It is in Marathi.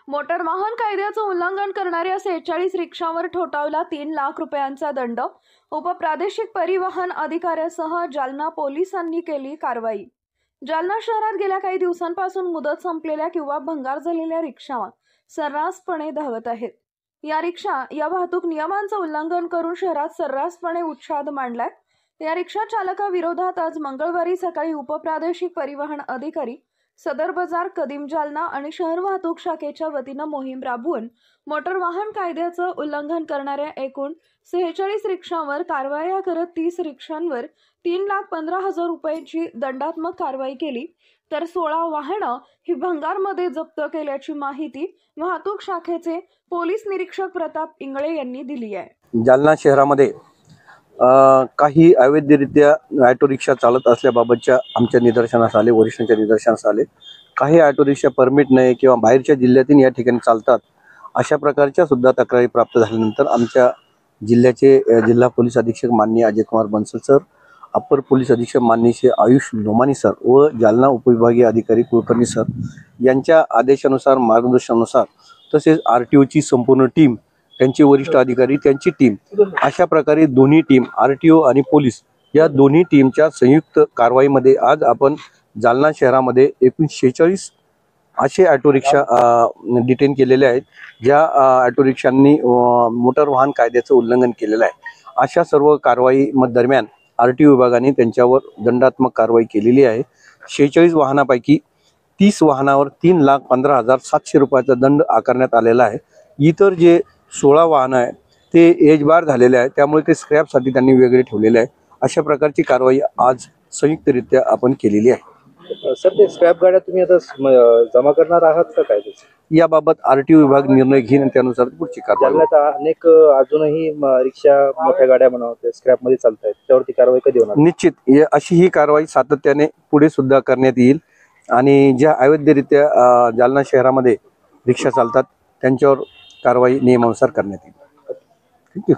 मोटर वाहन कायद्याचं उल्लंघन करणाऱ्या 46 रिक्षावर ठोठावला 3 लाख रुपयांचा दंड। उपप्रादेशिक परिवहन अधिकाऱ्यासह जालना पोलिसांनी केली कारवाई। जालना शहरात गेल्या काही दिवसांपासून मुदत संपलेल्या किंवा भंगार झालेल्या रिक्षा सर्रासपणे धावत आहेत। या रिक्षा या वाहतूक नियमांचं उल्लंघन करून शहरात सर्रासपणे उच्छाद मांडलाय। या रिक्षा चालकाविरोधात आज मंगळवारी सकाळी उपप्रादेशिक परिवहन अधिकारी, सदर बाजार, कदीम जालना आणि शहर वाहतूक शाखेच्या वतीनं मोहीम राबवून मोटर वाहन कायद्याचं उल्लंघन करणाऱ्या एकूण 46 रिक्षांवर कारवाया करत 30 रिक्षांवर 3,15,000 रुपयांची दंडात्मक कारवाई केली, तर 16 वाहनं ही भंगारमध्ये जप्त केल्याची माहिती वाहतूक शाखेचे पोलीस निरीक्षक प्रताप इंगळे यांनी दिली आहे। जालना शहरामध्ये काही अवैधरित्या ऑटो रिक्षा चालत असल्याबाबतच्या आमच्या निदर्शनास आले, वरिष्ठांच्या निदर्शनास आले। काही ऑटो रिक्षा परमिट नाही किंवा बाहेरच्या जिल्ह्यातून या ठिकाणी चालतात अशा प्रकारच्या सुद्धा तक्रारी प्राप्त झाल्यानंतर आमच्या जिल्ह्याचे जिल्हा पोलीस अधीक्षक माननीय अजय कुमार बंसल सर, अपर पोलीस अधीक्षक माननीय श्री आयुष लोमानी सर व जालना उपविभागीय अधिकारी कुलकर्णी सर यांच्या आदेशानुसार, मार्गदर्शनानुसार तसेच RTOची संपूर्ण टीम, त्यांचे वरिष्ठ अधिकारी, त्यांची टीम, अशा प्रकारे दोन्ही टीम RTO आणि पोलीस या दोन्ही टीमच्या संयुक्त कारवाईमध्ये आज आपण जालना शहरामध्ये एकूण 46 असे ऑटो रिक्षा डिटेन केलेले आहेत, ज्या ऑटो रिक्षांनी मोटर वाहन कायद्याचं उल्लंघन केलेलं आहे। अशा सर्व कारवाई दरम्यान RTO विभागाने त्यांच्यावर दंडात्मक कारवाई केलेली आहे। 46 वाहनापैकी 30 वाहनावर 3,15,700 रुपयाचा दंड आकारण्यात आलेला आहे। इतर जे 16 वाहन आहे ते एज बार झालेले आहे, त्यामुळे ते स्क्रॅपसाठी त्यांनी वेगळे ठेवलेले आहे। अशा प्रकारची कारवाई आज संयुक्तरित्या आपण केलेली आहे। सर, ते स्क्रॅप गाड्या तुम्ही आता जमा करणार आहात का काय? याबाबत RTO विभाग निर्णय घेईल आणि त्यानुसार पुढची कारवाई। जालन्यात अनेक अजूनही रिक्षा, मोठ्या गाड्या म्हणा स्क्रॅप मध्ये चालत आहेत, त्यावरती कारवाई कधी होणार? निश्चित अशी ही कारवाई सातत्याने पुढे सुद्धा करण्यात येईल आणि ज्या अवैधरित्या जालना शहरामध्ये रिक्षा चालतात त्यांच्यावर कारवाई नियमानुसार करण्यात येईल। थँक्यू।